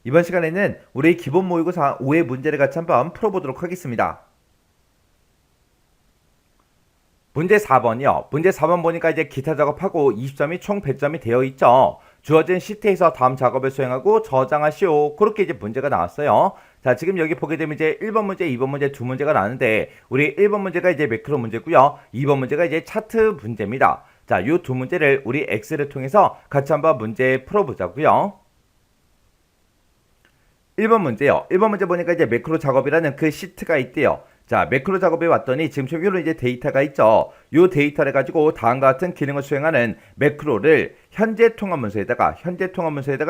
이번 시간에는 우리 기본 모의고사 5의 문제를 같이 한번 풀어보도록 하겠습니다. 문제 4번이요. 문제 4번 보니까 이제 기타 작업하고 20점이 총 100점이 되어 있죠. 주어진 시트에서 다음 작업을 수행하고 저장하시오. 그렇게 이제 문제가 나왔어요. 자, 지금 여기 보게 되면 이제 1번 문제, 2번 문제 두 문제가 나왔는데 우리 1번 문제가 이제 매크로 문제고요. 2번 문제가 이제 차트 문제입니다. 자, 이 두 문제를 우리 엑셀을 통해서 같이 한번 문제 풀어보자고요. 1번 문제요. 1번 문제 보니까 이제 매크로 작업이라는 그 시트가 있대요. 자, 매크로 작업에 왔더니 지금 이런 이제 데이터가 있죠. 이 데이터를 가지고 다음과 같은 기능을 수행하는 매크로를 현재 통합 문서에다가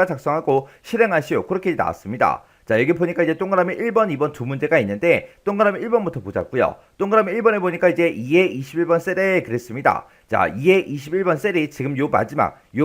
작성하고 실행하시오. 그렇게 나왔습니다. 자, 여기 보니까 이제 동그라미 1번, 2번 두 문제가 있는데 동그라미 1번부터 보자고요. 동그라미 1번에 보니까 이제 2의 21번 셀에 그랬습니다. 자, 2의 21번 셀이 지금 요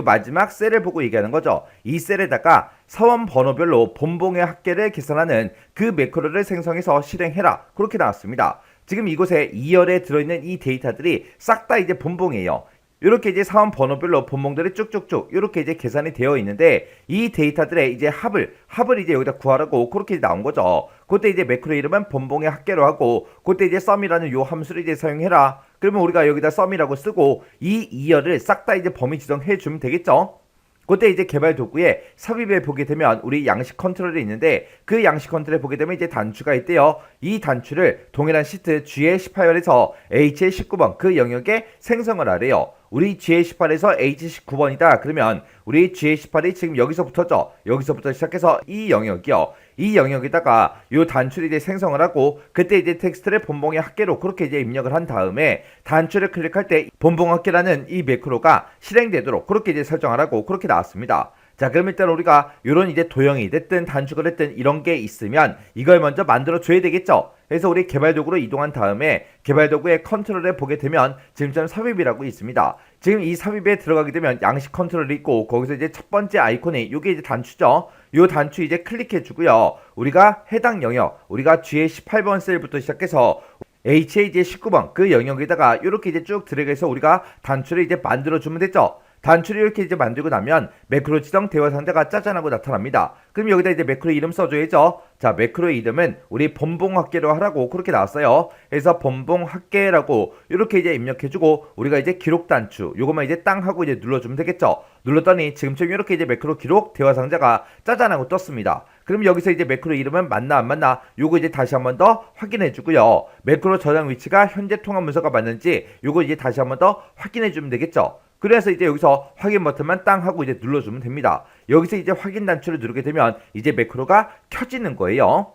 마지막 셀을 보고 얘기하는 거죠. 이 셀에다가 사원 번호별로 본봉의 합계를 계산하는 그 매크로를 생성해서 실행해라. 그렇게 나왔습니다. 지금 이곳에 2열에 들어있는 이 데이터들이 싹 다 이제 본봉이에요. 이렇게 이제 사원 번호별로 본봉들이 쭉쭉쭉 이렇게 이제 계산이 되어 있는데 이 데이터들의 이제 합을 이제 여기다 구하라고 그렇게 나온 거죠. 그때 이제 매크로 이름은 본봉의 합계로 하고 그때 이제 sum이라는 요 함수를 이제 사용해라. 그러면 우리가 여기다 sum이라고 쓰고 이 2열을 싹 다 이제 범위 지정해 주면 되겠죠. 그때 이제 개발 도구에 삽입에 보게 되면 우리 양식 컨트롤이 있는데 그 양식 컨트롤에 보게 되면 이제 단추가 있대요. 이 단추를 동일한 시트 G의 18에서 H의 19번 그 영역에 생성을 하래요. 우리 G의 18에서 H 19번이다. 그러면 우리 G의 18이 지금 여기서부터죠. 여기서부터 시작해서 이 영역이요. 이 영역에다가 요 단추를 이제 생성을 하고 그때 이제 텍스트를 본봉의 합계로 그렇게 이제 입력을 한 다음에 단추를 클릭할 때 본봉 합계라는 이 매크로가 실행되도록 그렇게 이제 설정하라고 그렇게 나왔습니다. 자, 그럼 일단 우리가 요런 이제 도형이 됐든 단축을 했든 이런 게 있으면 이걸 먼저 만들어 줘야 되겠죠. 그래서 우리 개발 도구로 이동한 다음에 개발 도구의 컨트롤에 보게 되면 지금 삽입이라고 있습니다. 지금 이 삽입에 들어가게 되면 양식 컨트롤이 있고 거기서 이제 첫 번째 아이콘이 요게 이제 단추죠. 요 단추 이제 클릭해 주고요. 우리가 해당 영역, 우리가 G의 18번 셀부터 시작해서 H의 이제 19번 그 영역에다가 이렇게 이제 쭉 들어가서 우리가 단추를 이제 만들어 주면 되죠. 단추를 이렇게 이제 만들고 나면 매크로 지정 대화 상자가 짜잔하고 나타납니다. 그럼 여기다 이제 매크로 이름 써줘야죠. 자, 매크로의 이름은 우리 본봉 합계로 하라고 그렇게 나왔어요. 그래서 본봉 합계라고 이렇게 이제 입력해주고 우리가 이제 기록 단추 요것만 이제 땅 하고 이제 눌러주면 되겠죠. 눌렀더니 지금처럼 이렇게 이제 매크로 기록 대화 상자가 짜잔하고 떴습니다. 그럼 여기서 이제 매크로 이름은 맞나 안 맞나 요거 이제 다시 한번 더 확인해 주고요. 매크로 저장 위치가 현재 통합 문서가 맞는지 요거 이제 다시 한번 더 확인해 주면 되겠죠. 그래서 이제 여기서 확인 버튼만 땅 하고 이제 눌러주면 됩니다. 여기서 이제 확인 단추를 누르게 되면 이제 매크로가 켜지는 거예요.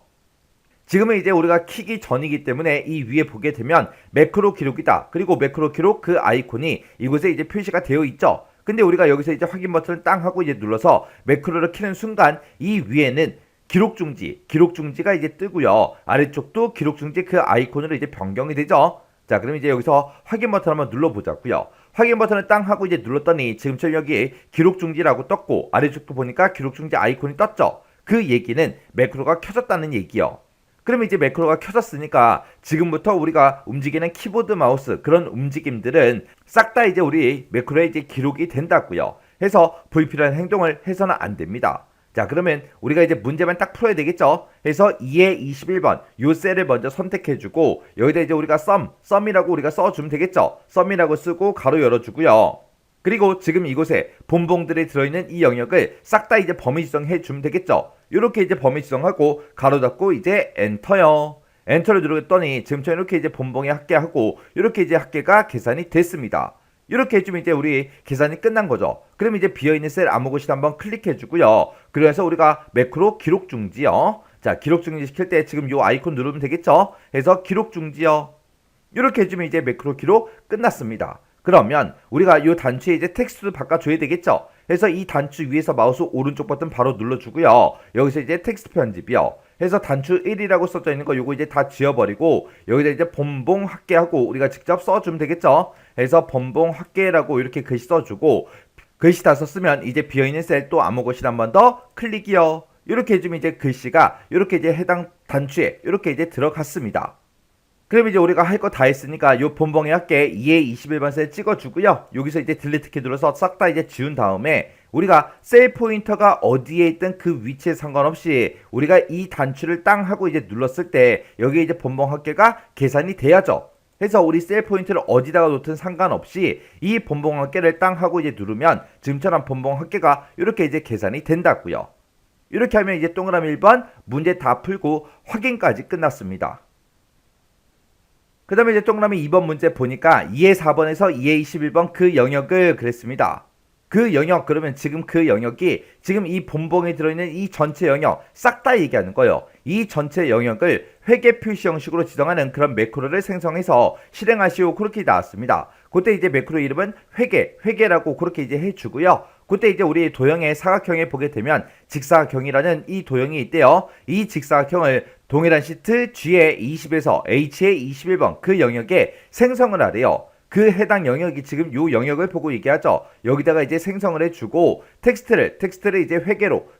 지금은 이제 우리가 키기 전이기 때문에 이 위에 보게 되면 매크로 기록이다. 그리고 매크로 기록 그 아이콘이 이곳에 이제 표시가 되어 있죠. 근데 우리가 여기서 이제 확인 버튼을 땅 하고 이제 눌러서 매크로를 켜는 순간 이 위에는 기록 중지가 이제 뜨고요. 아래쪽도 기록 중지 그 아이콘으로 이제 변경이 되죠. 자, 그럼 이제 여기서 확인 버튼 한번 눌러보자고요. 확인 버튼을 땅 하고 이제 눌렀더니 지금처럼 여기 기록 중지라고 떴고 아래쪽도 보니까 기록 중지 아이콘이 떴죠. 그 얘기는 매크로가 켜졌다는 얘기요. 그럼 이제 매크로가 켜졌으니까 지금부터 우리가 움직이는 키보드 마우스 그런 움직임들은 싹 다 이제 우리 매크로에 이제 기록이 된다고요. 해서 불필요한 행동을 해서는 안 됩니다. 자, 그러면 우리가 이제 문제만 딱 풀어야 되겠죠. 그래서 2의 21번 요 셀을 먼저 선택해주고 여기다 이제 우리가 sum이라고 우리가 써주면 되겠죠. sum이라고 쓰고 가로 열어주고요. 그리고 지금 이곳에 본봉들이 들어있는 이 영역을 싹 다 이제 범위 지정해 주면 되겠죠. 이렇게 이제 범위 지정하고 가로 닫고 이제 엔터요. 엔터를 누르겠더니 지금처럼 이렇게 이제 본봉에 합계하고 이렇게 이제 합계가 계산이 됐습니다. 이렇게 해주면 이제 우리 계산이 끝난 거죠. 그럼 이제 비어있는 셀 아무 곳이나 한번 클릭해 주고요. 그래서 우리가 매크로 기록 중지요. 자, 기록 중지 시킬 때 지금 요 아이콘 누르면 되겠죠. 그래서 기록 중지요. 이렇게 해주면 이제 매크로 기록 끝났습니다. 그러면 우리가 이 단추에 이제 텍스트도 바꿔줘야 되겠죠. 그래서 이 단추 위에서 마우스 오른쪽 버튼 바로 눌러주고요. 여기서 이제 텍스트 편집이요. 그래서 단추 1이라고 써져 있는 거 요거 이제 다 지워버리고 여기다 이제 본봉 합계하고 우리가 직접 써주면 되겠죠. 그래서 본봉 합계라고 이렇게 글씨 써주고 글씨 다 썼으면 이제 비어있는 셀 또 아무 곳이나 한 번 더 클릭이요. 이렇게 해주면 이제 글씨가 이렇게 이제 해당 단추에 이렇게 이제 들어갔습니다. 그럼 이제 우리가 할 거 다 했으니까 요 본봉의 합계 2의 21번 셀 찍어주고요. 여기서 이제 딜리트 키 눌러서 싹 다 이제 지운 다음에 우리가 셀 포인터가 어디에 있든 그 위치에 상관없이 우리가 이 단추를 땅 하고 이제 눌렀을 때 여기에 이제 본봉 합계가 계산이 돼야죠. 그래서 우리 셀 포인트를 어디다가 놓든 상관없이 이 본봉 합계를 땅 하고 이제 누르면 지금처럼 본봉 합계가 이렇게 이제 계산이 된다고요. 이렇게 하면 이제 동그라미 1번 문제 다 풀고 확인까지 끝났습니다. 그 다음에 이제 동그라미 2번 문제 보니까 2의 4번에서 2의 21번 그 영역을 그랬습니다. 그 영역, 그러면 지금 그 영역이 지금 이 본봉에 들어있는 이 전체 영역 싹 다 얘기하는 거예요. 이 전체 영역을 회계 표시 형식으로 지정하는 그런 매크로를 생성해서 실행하시오. 그렇게 나왔습니다. 그때 이제 매크로 이름은 회계라고 그렇게 이제 해주고요. 그때 이제 우리 도형의 사각형에 보게 되면 직사각형이라는 이 도형이 있대요. 이 직사각형을 동일한 시트 G의 20에서 H의 21번 그 영역에 생성을 하래요. 그 해당 영역이 지금 요 영역을 보고 얘기하죠. 여기다가 이제 생성을 해주고 텍스트를 이제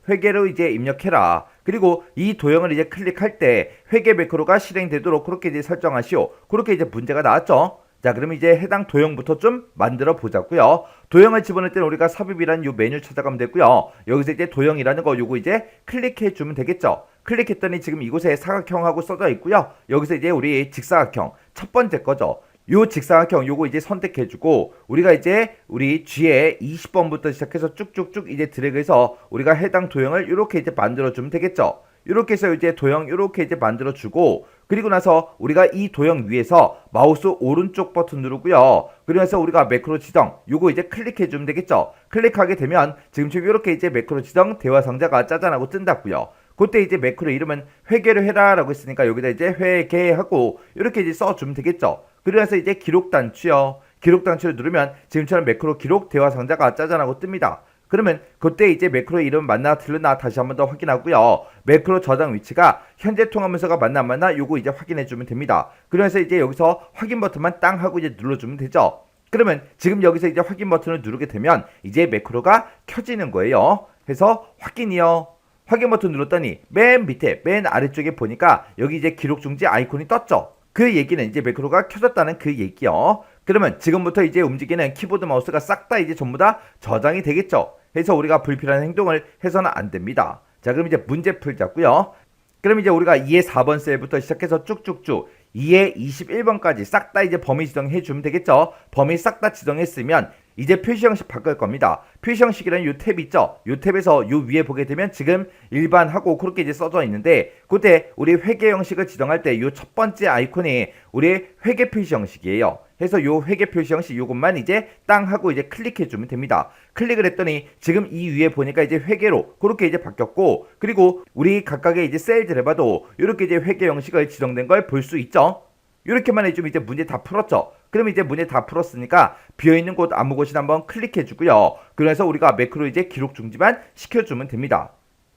회계로 이제 입력해라. 그리고 이 도형을 이제 클릭할 때 회계 매크로가 실행되도록 그렇게 이제 설정하시오. 그렇게 이제 문제가 나왔죠. 자, 그러면 이제 해당 도형부터 좀 만들어 보자고요. 도형을 집어넣을 때는 우리가 삽입이라는 요 메뉴 찾아가면 되고요. 여기서 이제 도형이라는 거 요거 이제 클릭해 주면 되겠죠. 클릭했더니 지금 이곳에 사각형하고 써져 있고요. 여기서 이제 우리 직사각형 첫 번째 거죠. 요 직사각형 요거 이제 선택해주고 우리가 이제 우리 G에 20번부터 시작해서 쭉쭉쭉 이제 드래그해서 우리가 해당 도형을 이렇게 이제 만들어주면 되겠죠. 이렇게 해서 이제 도형 이렇게 이제 만들어주고 그리고 나서 우리가 이 도형 위에서 마우스 오른쪽 버튼 누르고요. 그러면서 우리가 매크로 지정 요거 이제 클릭해주면 되겠죠. 클릭하게 되면 지금처럼 이렇게 이제 매크로 지정 대화 상자가 짜잔하고 뜬다고요. 그때 이제 매크로 이름은 회계를 해라 라고 했으니까 여기다 이제 회계하고 이렇게 이제 써주면 되겠죠. 그래서 이제 기록 단추요. 기록 단추를 누르면 지금처럼 매크로 기록 대화 상자가 짜잔하고 뜹니다. 그러면 그때 이제 매크로 이름 맞나 틀렸나 다시 한번 더 확인하고요. 매크로 저장 위치가 현재 통화문서가 맞나 안 맞나 요거 이제 확인해 주면 됩니다. 그래서 이제 여기서 확인 버튼만 땅 하고 이제 눌러주면 되죠. 그러면 지금 여기서 이제 확인 버튼을 누르게 되면 이제 매크로가 켜지는 거예요. 그래서 확인이요. 확인 버튼 눌렀더니 맨 밑에 맨 아래쪽에 보니까 여기 이제 기록 중지 아이콘이 떴죠. 그 얘기는 이제 매크로가 켜졌다는 그 얘기요. 그러면 지금부터 이제 움직이는 키보드 마우스가 싹 다 이제 전부 다 저장이 되겠죠. 그래서 우리가 불필요한 행동을 해서는 안 됩니다. 자, 그럼 이제 문제 풀자고요. 그럼 이제 우리가 2의 4번 셀부터 시작해서 쭉쭉쭉 2의 21번까지 싹 다 이제 범위 지정해 주면 되겠죠. 범위 싹 다 지정했으면 이제 표시 형식 바꿀 겁니다. 표시 형식이라는 요 탭 있죠. 요 탭에서 요 위에 보게 되면 지금 일반하고 그렇게 이제 써져 있는데 그때 우리 회계 형식을 지정할 때 요 첫 번째 아이콘이 우리 회계 표시 형식이에요. 그래서 요 회계 표시 형식 요것만 이제 땅 하고 이제 클릭해 주면 됩니다. 클릭을 했더니 지금 이 위에 보니까 이제 회계로 그렇게 이제 바뀌었고 그리고 우리 각각의 이제 셀들 해봐도 이렇게 이제 회계 형식을 지정된 걸 볼 수 있죠. 이렇게만 해주면 이제 문제 다 풀었죠. 그럼 이제 문제 다 풀었으니까 비어있는 곳 아무 곳이나 한번 클릭해주고요. 그래서 우리가 매크로 이제 기록 중지만 시켜주면 됩니다.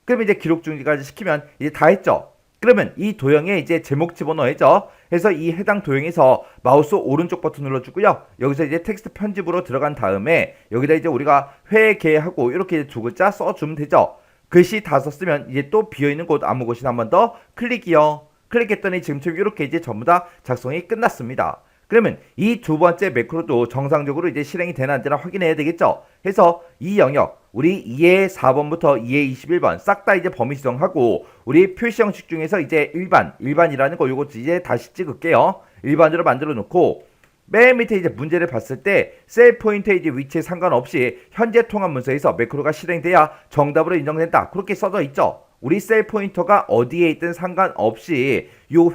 그럼 이제 기록 중지까지 시키면 이제 다 했죠. 그러면 이 도형에 이제 제목 집어넣어야죠. 그래서 이 해당 도형에서 마우스 오른쪽 버튼 눌러주고요. 여기서 이제 텍스트 편집으로 들어간 다음에 여기다 이제 우리가 회계하고 이렇게 두 글자 써주면 되죠. 글씨 다 썼으면 이제 또 비어있는 곳 아무 곳이나 한번 더 클릭이요. 클릭했더니 지금처럼 이렇게 이제 전부 다 작성이 끝났습니다. 그러면 이 두 번째 매크로도 정상적으로 이제 실행이 되나 안 되나 확인해야 되겠죠. 그래서 이 영역 우리 2의 4번부터 2의 21번 싹 다 이제 범위 지정하고 우리 표시 형식 중에서 이제 일반이라는 거 요거 이제 다시 찍을게요. 일반으로 만들어 놓고 맨 밑에 이제 문제를 봤을 때 셀 포인트의 이제 위치에 상관없이 현재 통합 문서에서 매크로가 실행돼야 정답으로 인정된다. 그렇게 써져 있죠. 우리 셀 포인터가 어디에 있든 상관없이 요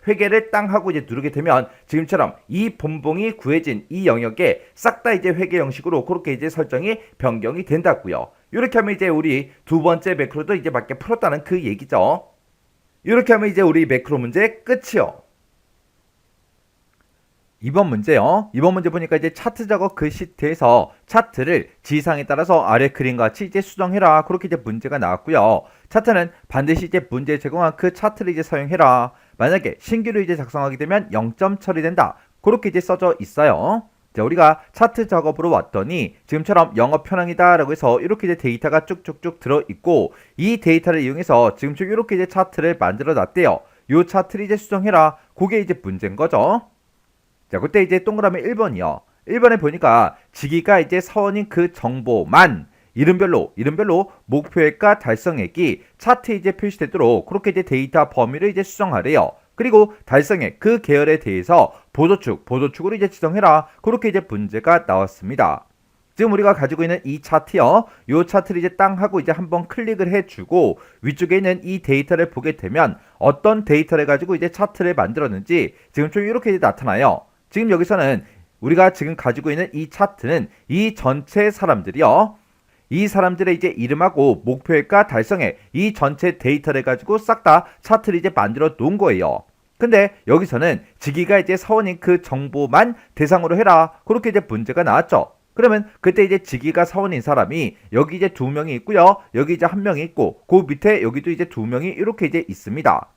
회계를 땅 하고 이제 누르게 되면 지금처럼 이 본봉이 구해진 이 영역에 싹 다 이제 회계 형식으로 그렇게 이제 설정이 변경이 된다고요. 이렇게 하면 이제 우리 두 번째 매크로도 이제 맞게 풀었다는 그 얘기죠. 이렇게 하면 이제 우리 매크로 문제 끝이요. 2번 문제요. 2번 문제 보니까 이제 차트 작업 그 시트에서 차트를 지상에 따라서 아래 그림과 같이 이제 수정해라. 그렇게 이제 문제가 나왔고요. 차트는 반드시 이제 문제 제공한 그 차트를 이제 사용해라. 만약에 신규로 이제 작성하게 되면 0점 처리된다. 그렇게 이제 써져 있어요. 자, 우리가 차트 작업으로 왔더니 지금처럼 영업 현황이다 라고 해서 이렇게 이제 데이터가 쭉쭉쭉 들어있고 이 데이터를 이용해서 지금처럼 이렇게 이제 차트를 만들어 놨대요. 요 차트를 이제 수정해라. 그게 이제 문제인 거죠. 자, 그때 이제 동그라미 1번이요. 1번에 보니까 지기가 이제 서원인 그 정보만 이름별로 목표액과 달성액이 차트에 이제 표시되도록 그렇게 이제 데이터 범위를 이제 수정하래요. 그리고 달성액 그 계열에 대해서 보도축으로 이제 지정해라. 그렇게 이제 문제가 나왔습니다. 지금 우리가 가지고 있는 이 차트요. 이 차트를 이제 땅 하고 이제 한번 클릭을 해주고 위쪽에 있는 이 데이터를 보게 되면 어떤 데이터를 가지고 이제 차트를 만들었는지 지금 좀 이렇게 이제 나타나요. 지금 여기서는 우리가 지금 가지고 있는 이 차트는 이 전체 사람들이요. 이 사람들의 이제 이름하고 목표액과 달성액 이 전체 데이터를 가지고 싹 다 차트를 이제 만들어 놓은 거예요. 근데 여기서는 지기가 이제 사원인 그 정보만 대상으로 해라. 그렇게 이제 문제가 나왔죠. 그러면 그때 이제 지기가 사원인 사람이 여기 이제 2명이 있고요. 여기 이제 1명이 있고 그 밑에 여기도 이제 2명이 이렇게 이제 있습니다.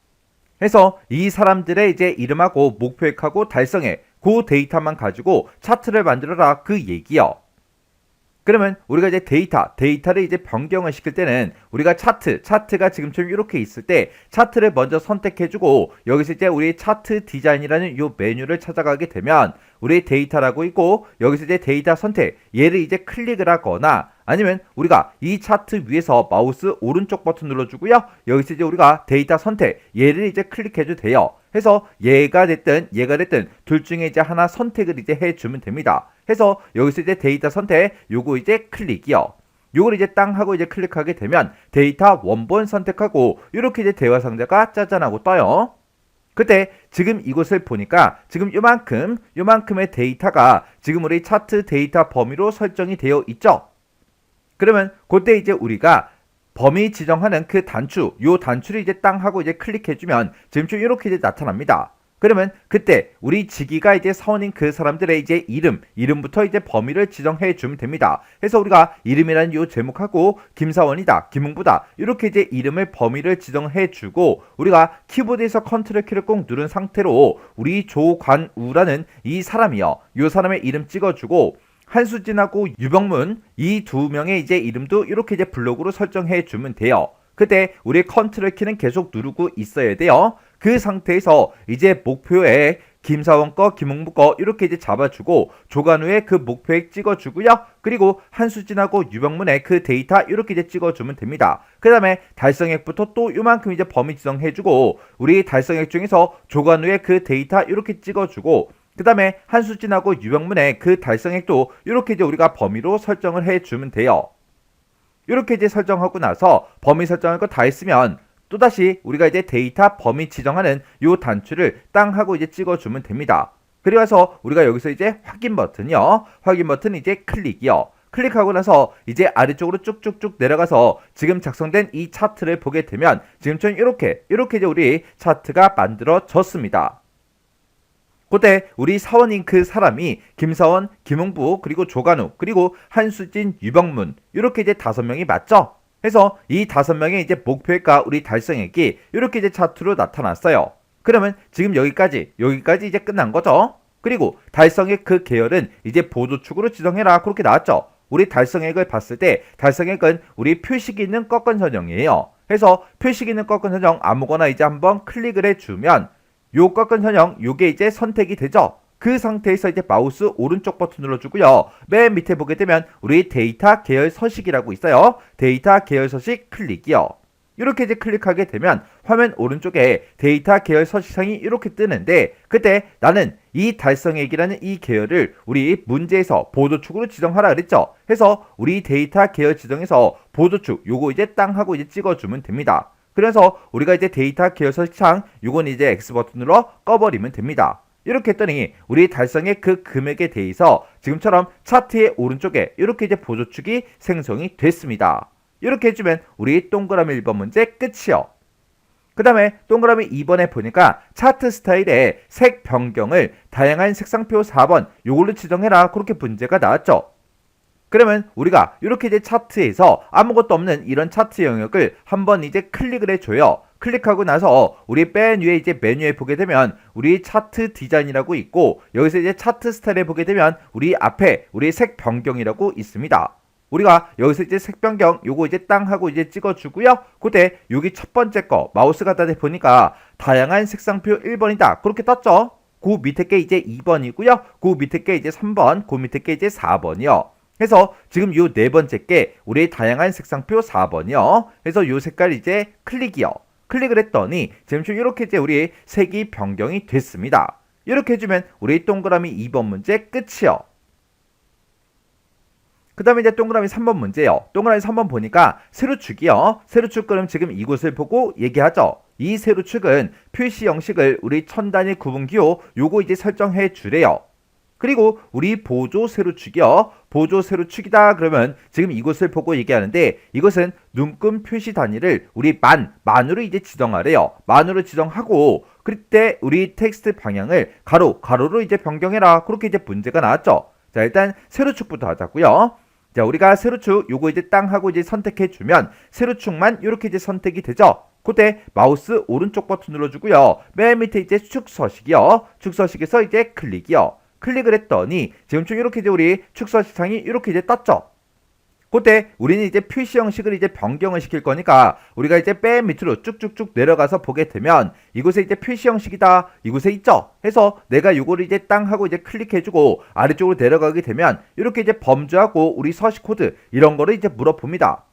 해서 이 사람들의 이제 이름하고 목표액하고 달성액 그 데이터만 가지고 차트를 만들어라 그 얘기요. 그러면 우리가 이제 데이터를 이제 변경을 시킬 때는 우리가 차트가 지금처럼 이렇게 있을 때 차트를 먼저 선택해주고 여기서 이제 우리 차트 디자인이라는 요 메뉴를 찾아가게 되면 우리 데이터라고 있고 여기서 이제 데이터 선택 얘를 이제 클릭을 하거나 아니면 우리가 이 차트 위에서 마우스 오른쪽 버튼 눌러주고요. 여기서 이제 우리가 데이터 선택 얘를 이제 클릭해도 돼요. 해서 얘가 됐든 둘 중에 이제 하나 선택을 이제 해주면 됩니다. 해서 여기서 이제 데이터 선택 요거 이제 클릭이요. 요걸 이제 땅 하고 이제 클릭하게 되면 데이터 원본 선택하고 이렇게 이제 대화 상자가 짜잔하고 떠요. 그때 지금 이곳을 보니까 지금 요만큼의 데이터가 지금 우리 차트 데이터 범위로 설정이 되어 있죠. 그러면 그때 이제 우리가 범위 지정하는 그 요 단추를 이제 땅 하고 이제 클릭해주면 지금 좀 이렇게 이제 나타납니다. 그러면 그때 우리 지기가 이제 사원인 그 사람들의 이제 이름부터 이제 범위를 지정해 주면 됩니다. 해서 우리가 이름이라는 요 제목하고 김사원이다, 김웅부다 이렇게 이제 이름을 범위를 지정해 주고 우리가 키보드에서 컨트롤 키를 꼭 누른 상태로 우리 조관우라는 이 사람이요. 요 사람의 이름 찍어주고 한수진하고 유병문 이 2명의 이제 이름도 이렇게 이제 블록으로 설정해 주면 돼요. 그때 우리 컨트롤 키는 계속 누르고 있어야 돼요. 그 상태에서 이제 목표에 김사원 거, 김웅부 거 이렇게 이제 잡아주고 조관우의 그 목표액 찍어주고요. 그리고 한수진하고 유병문의 그 데이터 이렇게 이제 찍어주면 됩니다. 그 다음에 달성액부터 또 요만큼 이제 범위 지정해주고 우리 달성액 중에서 조관우의 그 데이터 이렇게 찍어주고 그 다음에 한수진하고 유병문의 그 달성액도 이렇게 이제 우리가 범위로 설정을 해주면 돼요. 이렇게 이제 설정하고 나서 범위 설정할 거 다 했으면 또다시 우리가 이제 데이터 범위 지정하는 요 단추를 땅 하고 이제 찍어주면 됩니다. 그래서 우리가 여기서 이제 확인 버튼 이제 클릭이요. 클릭하고 나서 이제 아래쪽으로 쭉쭉쭉 내려가서 지금 작성된 이 차트를 보게 되면 지금처럼 이렇게 이제 우리 차트가 만들어졌습니다. 그때 우리 사원인 그 사람이 김사원, 김웅부, 그리고 조관우, 그리고 한수진, 유병문 이렇게 이제 5명이 맞죠? 해서 이 5명의 이제 목표액과 우리 달성액이 이렇게 이제 차트로 나타났어요. 그러면 지금 여기까지 이제 끝난 거죠? 그리고 달성액 그 계열은 이제 보도축으로 지정해라 그렇게 나왔죠? 우리 달성액을 봤을 때 달성액은 우리 표식이 있는 꺾은 선형이에요. 해서 표식이 있는 꺾은 선형 아무거나 이제 한번 클릭을 해주면 요 꺾은 선형 요게 이제 선택이 되죠. 그 상태에서 이제 마우스 오른쪽 버튼 눌러주고요. 맨 밑에 보게 되면 우리 데이터 계열 서식이라고 있어요. 데이터 계열 서식 클릭이요. 이렇게 이제 클릭하게 되면 화면 오른쪽에 데이터 계열 서식상이 이렇게 뜨는데 그때 나는 이 달성액이라는 이 계열을 우리 문제에서 보도축으로 지정하라 그랬죠. 해서 우리 데이터 계열 지정에서 보도축 요거 이제 땅 하고 이제 찍어주면 됩니다. 그래서 우리가 이제 데이터 계열 서식창 요건 이제 X 버튼으로 꺼버리면 됩니다. 이렇게 했더니 우리 달성의 그 금액에 대해서 지금처럼 차트의 오른쪽에 이렇게 이제 보조축이 생성이 됐습니다. 이렇게 해주면 우리 동그라미 1번 문제 끝이요. 그 다음에 동그라미 2번에 보니까 차트 스타일의 색 변경을 다양한 색상표 4번 요걸로 지정해라 그렇게 문제가 나왔죠. 그러면 우리가 이렇게 이제 차트에서 아무것도 없는 이런 차트 영역을 한번 이제 클릭을 해줘요. 클릭하고 나서 우리 맨 위에 이제 메뉴에 보게 되면 우리 차트 디자인이라고 있고 여기서 이제 차트 스타일에 보게 되면 우리 앞에 우리 색 변경이라고 있습니다. 우리가 여기서 이제 색 변경 요거 이제 땅 하고 이제 찍어주고요. 그때 여기 첫 번째 거 마우스 갖다 대보니까 다양한 색상표 1번이다 그렇게 떴죠. 그 밑에 게 이제 2번이고요. 그 밑에 게 이제 3번, 그 밑에 게 이제 4번이요. 해서 지금 요 네 번째 게 우리의 다양한 색상표 4번이요. 그래서 요 색깔 이제 클릭이요. 클릭을 했더니 지금 이렇게 이제 우리 색이 변경이 됐습니다. 이렇게 해주면 우리 동그라미 2번 문제 끝이요. 그 다음에 이제 동그라미 3번 문제요. 동그라미 3번 보니까 세로축이요. 세로축 그럼 지금 이곳을 보고 얘기하죠. 이 세로축은 표시 형식을 우리 천 단위 구분기호 요거 이제 설정해 주래요. 그리고 우리 보조 세로축이요. 보조 세로축이다 그러면 지금 이곳을 보고 얘기하는데 이것은 눈금 표시 단위를 우리 만으로 이제 지정하래요. 만으로 지정하고 그때 우리 텍스트 방향을 가로로 이제 변경해라. 그렇게 이제 문제가 나왔죠. 자, 일단 세로축부터 하자고요. 자, 우리가 세로축 요거 이제 땅 하고 이제 선택해 주면 세로축만 이렇게 이제 선택이 되죠. 그때 마우스 오른쪽 버튼 눌러주고요. 맨 밑에 이제 축서식이요. 축서식에서 이제 클릭이요. 클릭을 했더니 지금 좀 이렇게 이제 우리 축서시창이 이렇게 이제 떴죠. 그때 우리는 이제 표시 형식을 이제 변경을 시킬 거니까 우리가 이제 맨 밑으로 쭉쭉쭉 내려가서 보게 되면 이곳에 이제 표시 형식이다 이곳에 있죠. 해서 내가 요거를 이제 땅 하고 이제 클릭해주고 아래쪽으로 내려가게 되면 이렇게 이제 범주하고 우리 서식 코드 이런 거를 이제 물어봅니다.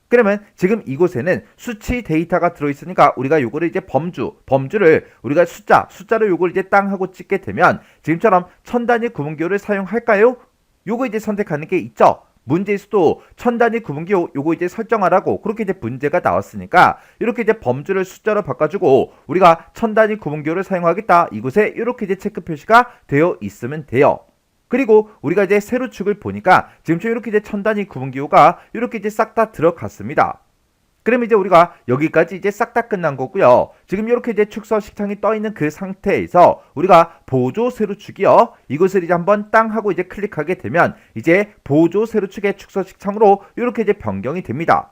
그러면 지금 이곳에는 수치 데이터가 들어있으니까 우리가 요거를 이제 범주를 우리가 숫자로 요걸 이제 땅 하고 찍게 되면 지금처럼 천 단위 구분기호를 사용할까요? 요거 이제 선택하는 게 있죠. 문제에서도 천 단위 구분기호 요거 이제 설정하라고 그렇게 이제 문제가 나왔으니까 이렇게 이제 범주를 숫자로 바꿔주고 우리가 천 단위 구분기호를 사용하겠다 이곳에 이렇게 이제 체크 표시가 되어 있으면 돼요. 그리고 우리가 이제 세로축을 보니까 지금처럼 이렇게 이제 천 단위 구분기호가 이렇게 이제 싹 다 들어갔습니다. 그럼 이제 우리가 여기까지 이제 싹 다 끝난 거고요. 지금 이렇게 이제 축서 식창이 떠 있는 그 상태에서 우리가 보조 세로축이요. 이것을 이제 한번 땅 하고 이제 클릭하게 되면 이제 보조 세로축의 축서 식창으로 이렇게 이제 변경이 됩니다.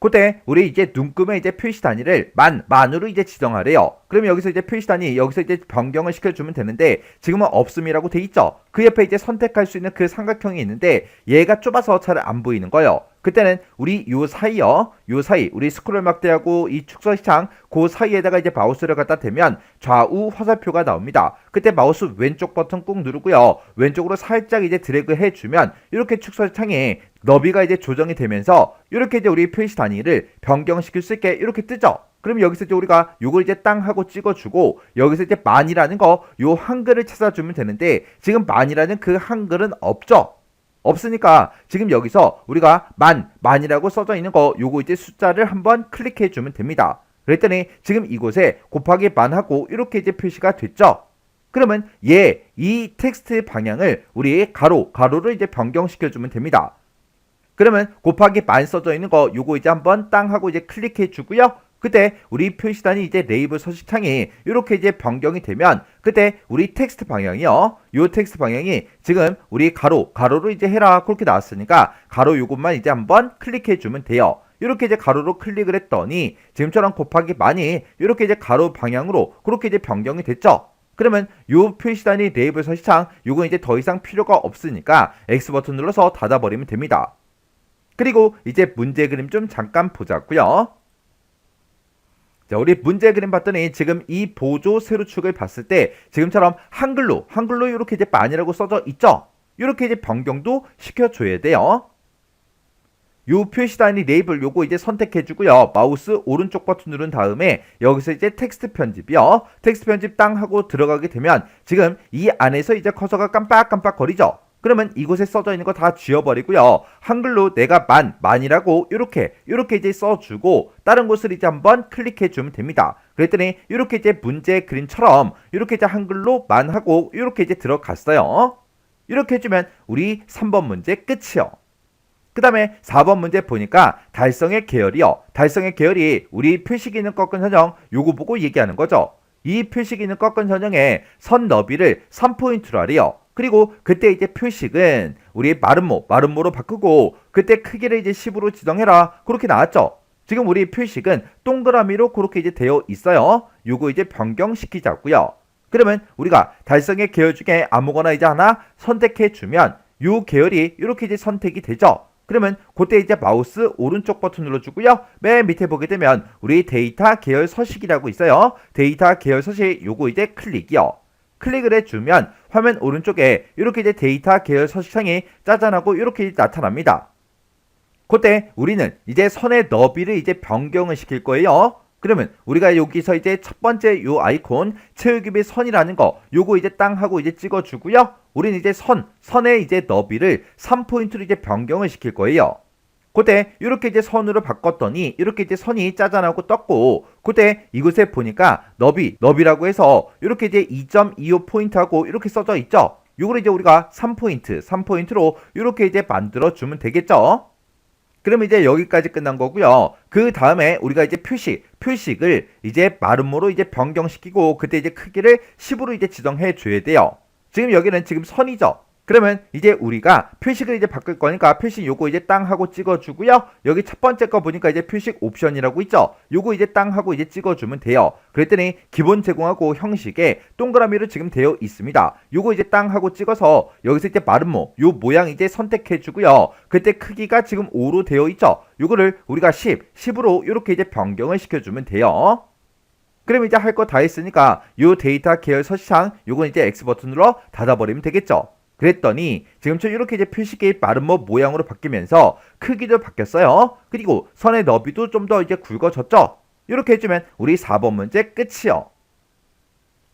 그때 우리 이제 눈금의 이제 표시 단위를 만으로 이제 지정하래요. 그러면 여기서 이제 표시 단위 여기서 이제 변경을 시켜주면 되는데 지금은 없음이라고 돼 있죠. 그 옆에 이제 선택할 수 있는 그 삼각형이 있는데 얘가 좁아서 잘 안 보이는 거예요. 그때는 우리 요 사이 우리 스크롤 막대하고 이 축서 시창 그 사이에다가 이제 마우스를 갖다 대면 좌우 화살표가 나옵니다. 그때 마우스 왼쪽 버튼 꾹 누르고요. 왼쪽으로 살짝 이제 드래그 해주면 이렇게 축서 시창이 너비가 이제 조정이 되면서 이렇게 이제 우리 표시 단위를 변경시킬 수 있게 이렇게 뜨죠. 그럼 여기서 이제 우리가 요걸 이제 땅 하고 찍어주고 여기서 이제 만이라는 거 요 한글을 찾아주면 되는데 지금 만이라는 그 한글은 없죠. 없으니까 지금 여기서 우리가 만이라고 써져 있는 거 요거 이제 숫자를 한번 클릭해 주면 됩니다. 그랬더니 지금 이곳에 곱하기 만하고 이렇게 이제 표시가 됐죠. 그러면 이 텍스트 방향을 우리 가로로 이제 변경시켜 주면 됩니다. 그러면 곱하기 만 써져 있는 거 요거 이제 한번 땅 하고 이제 클릭해 주고요. 그때 우리 표시단이 이제 레이블 서식창이 이렇게 이제 변경이 되면 그때 우리 텍스트 방향이요. 요 텍스트 방향이 지금 우리 가로로 이제 해라 그렇게 나왔으니까 가로 요것만 이제 한번 클릭해 주면 돼요. 이렇게 이제 가로로 클릭을 했더니 지금처럼 곱하기 만이 이렇게 이제 가로 방향으로 그렇게 이제 변경이 됐죠. 그러면 요 표시단위 레이블 서식창 요건 이제 더 이상 필요가 없으니까 X 버튼 눌러서 닫아버리면 됩니다. 그리고 이제 문제 그림 좀 잠깐 보자고요. 자, 우리 문제 그림 봤더니 지금 이 보조 세로축을 봤을 때 지금처럼 한글로 이렇게 이제 만이라고 써져 있죠. 이렇게 이제 변경도 시켜줘야 돼요. 요 표시 단위 레이블 요거 이제 선택해 주고요. 마우스 오른쪽 버튼 누른 다음에 여기서 이제 텍스트 편집이요. 텍스트 편집 땅 하고 들어가게 되면 지금 이 안에서 이제 커서가 깜빡깜빡 거리죠. 그러면 이곳에 써져 있는 거 다 지워버리고요. 한글로 내가 만이라고 이렇게 이제 써주고 다른 곳을 이제 한번 클릭해 주면 됩니다. 그랬더니 이렇게 이제 문제 그림처럼 이렇게 이제 한글로 만하고 이렇게 이제 들어갔어요. 이렇게 해주면 우리 3번 문제 끝이요. 그 다음에 4번 문제 보니까 달성의 계열이요. 달성의 계열이 우리 표시기능 꺾은 선형 요거 보고 얘기하는 거죠. 이 표시기능 꺾은 선형의 선 너비를 3포인트로 하래요. 그리고 그때 이제 표식은 우리 마름모로 바꾸고 그때 크기를 이제 10으로 지정해라 그렇게 나왔죠. 지금 우리 표식은 동그라미로 그렇게 이제 되어 있어요. 요거 이제 변경시키자고요. 그러면 우리가 달성의 계열 중에 아무거나 이제 하나 선택해 주면 요 계열이 이렇게 이제 선택이 되죠. 그러면 그때 이제 마우스 오른쪽 버튼 눌러주고요. 맨 밑에 보게 되면 우리 데이터 계열 서식이라고 있어요. 데이터 계열 서식 요거 이제 클릭이요. 클릭을 해주면 화면 오른쪽에 이렇게 이제 데이터 계열 서식창이 짜잔하고 이렇게 나타납니다. 그때 우리는 이제 선의 너비를 이제 변경을 시킬 거예요. 그러면 우리가 여기서 이제 첫 번째 요 아이콘 채우기비 선이라는 거 요거 이제 땅 하고 이제 찍어주고요. 우리는 이제 선의 이제 너비를 3포인트로 이제 변경을 시킬 거예요. 그때 이렇게 이제 선으로 바꿨더니 이렇게 이제 선이 짜잔하고 떴고, 그때 이곳에 보니까 너비라고 해서 이렇게 이제 2.25포인트하고 이렇게 써져 있죠. 요걸 이제 우리가 3포인트로 이렇게 이제 만들어 주면 되겠죠. 그럼 이제 여기까지 끝난 거고요. 그 다음에 우리가 이제 표식을 이제 마름모로 이제 변경시키고, 그때 이제 크기를 10으로 이제 지정해 줘야 돼요. 지금 여기는 지금 선이죠. 그러면 이제 우리가 표식을 이제 바꿀 거니까 표식 요거 이제 땅 하고 찍어주고요. 여기 첫 번째 거 보니까 이제 표식 옵션이라고 있죠. 요거 이제 땅 하고 이제 찍어주면 돼요. 그랬더니 기본 제공하고 형식에 동그라미로 지금 되어 있습니다. 요거 이제 땅 하고 찍어서 여기서 이제 마름모 요 모양 이제 선택해 주고요. 그때 크기가 지금 5로 되어 있죠. 요거를 우리가 10으로 이렇게 이제 변경을 시켜주면 돼요. 그럼 이제 할 거 다 했으니까 요 데이터 계열 서식창 요건 이제 X 버튼으로 닫아버리면 되겠죠. 그랬더니 지금처럼 이렇게 이제 표식의 마름모 모양으로 바뀌면서 크기도 바뀌었어요. 그리고 선의 너비도 좀 더 이제 굵어졌죠. 이렇게 해주면 우리 4번 문제 끝이요.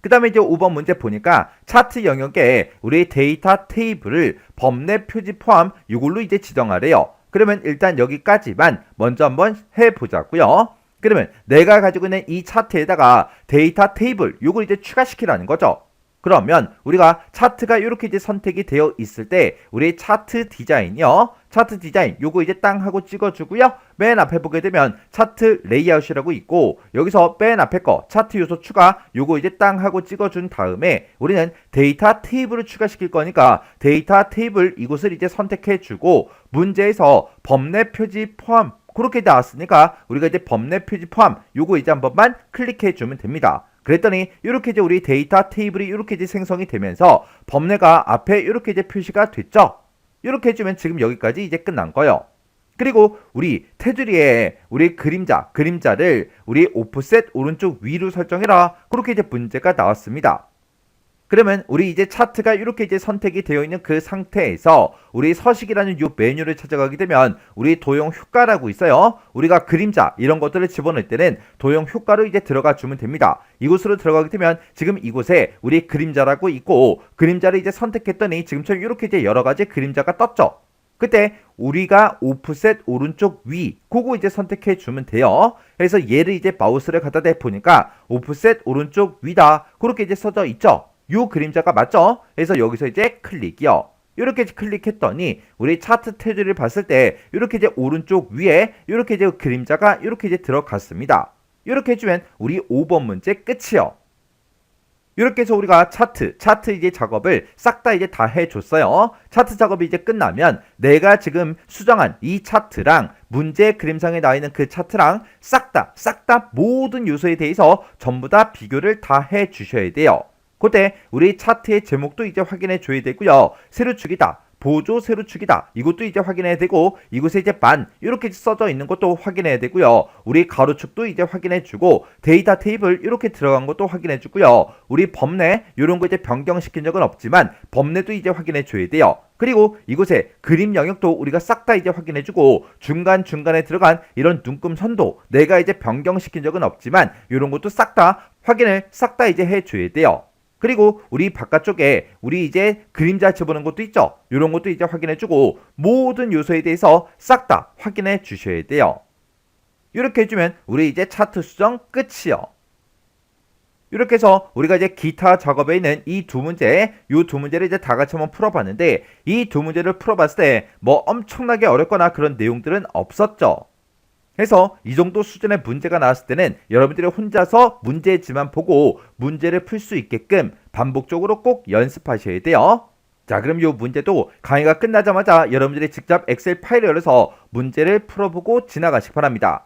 그 다음에 이제 5번 문제 보니까 차트 영역에 우리 데이터 테이블을 범례 표지 포함 이걸로 이제 지정하래요. 그러면 일단 여기까지만 먼저 한번 해보자고요. 그러면 내가 가지고 있는 이 차트에다가 데이터 테이블 요걸 이제 추가시키라는 거죠. 그러면 우리가 차트가 이렇게 이제 선택이 되어 있을 때 우리 차트 디자인이요. 차트 디자인 요거 이제 땅 하고 찍어주고요. 맨 앞에 보게 되면 차트 레이아웃이라고 있고, 여기서 맨 앞에 거 차트 요소 추가 요거 이제 땅 하고 찍어준 다음에 우리는 데이터 테이블을 추가시킬 거니까 데이터 테이블 이곳을 이제 선택해주고, 문제에서 범례 표지 포함 그렇게 나왔으니까 우리가 이제 범례 표지 포함 요거 이제 한 번만 클릭해 주면 됩니다. 그랬더니 이렇게 이제 우리 데이터 테이블이 이렇게 이제 생성이 되면서 범례가 앞에 이렇게 이제 표시가 됐죠. 이렇게 해주면 지금 여기까지 이제 끝난 거예요. 그리고 우리 테두리에 우리 그림자를 우리 오프셋 오른쪽 위로 설정해라. 그렇게 이제 문제가 나왔습니다. 그러면 우리 이제 차트가 이렇게 이제 선택이 되어 있는 그 상태에서 우리 서식이라는 이 메뉴를 찾아가게 되면 우리 도형 효과라고 있어요. 우리가 그림자 이런 것들을 집어넣을 때는 도형 효과로 이제 들어가 주면 됩니다. 이곳으로 들어가게 되면 지금 이곳에 우리 그림자라고 있고, 그림자를 이제 선택했더니 지금처럼 이렇게 이제 여러 가지 그림자가 떴죠. 그때 우리가 오프셋 오른쪽 위 그거 이제 선택해 주면 돼요. 그래서 얘를 이제 마우스를 갖다 대 보니까 오프셋 오른쪽 위다 그렇게 이제 써져 있죠. 요 그림자가 맞죠? 그래서 여기서 이제 클릭이요. 이렇게 클릭했더니 우리 차트 테두리를 봤을 때 이렇게 이제 오른쪽 위에 이렇게 이제 그림자가 이렇게 이제 들어갔습니다. 이렇게 해주면 우리 5번 문제 끝이요. 이렇게 해서 우리가 차트 이제 작업을 싹 다 이제 다 해줬어요. 차트 작업이 이제 끝나면 내가 지금 수정한 이 차트랑 문제 그림상에 나와 있는 그 차트랑 싹 다 모든 요소에 대해서 전부 다 비교를 다 해주셔야 돼요. 그때 우리 차트의 제목도 이제 확인해 줘야 되고요. 세로축이다. 보조 세로축이다. 이것도 이제 확인해야 되고, 이곳에 이제 반 이렇게 써져 있는 것도 확인해야 되고요. 우리 가로축도 이제 확인해 주고, 데이터 테이블 이렇게 들어간 것도 확인해 주고요. 우리 범례 이런 거 이제 변경시킨 적은 없지만 범례도 이제 확인해 줘야 돼요. 그리고 이곳에 그림 영역도 우리가 싹 다 이제 확인해 주고, 중간에 들어간 이런 눈금 선도 내가 이제 변경시킨 적은 없지만 이런 것도 싹 다 확인을 싹 다 이제 해 줘야 돼요. 그리고 우리 바깥쪽에 우리 이제 그림자 집어넣은 것도 있죠. 이런 것도 이제 확인해주고 모든 요소에 대해서 싹 다 확인해 주셔야 돼요. 이렇게 해주면 우리 이제 차트 수정 끝이요. 이렇게 해서 우리가 이제 기타 작업에 있는 이 두 문제를 이제 다 같이 한번 풀어봤는데, 이 두 문제를 풀어봤을 때 뭐 엄청나게 어렵거나 그런 내용들은 없었죠. 그래서 이 정도 수준의 문제가 나왔을 때는 여러분들이 혼자서 문제지만 보고 문제를 풀 수 있게끔 반복적으로 꼭 연습하셔야 돼요. 자, 그럼 이 문제도 강의가 끝나자마자 여러분들이 직접 엑셀 파일을 열어서 문제를 풀어보고 지나가시기 바랍니다.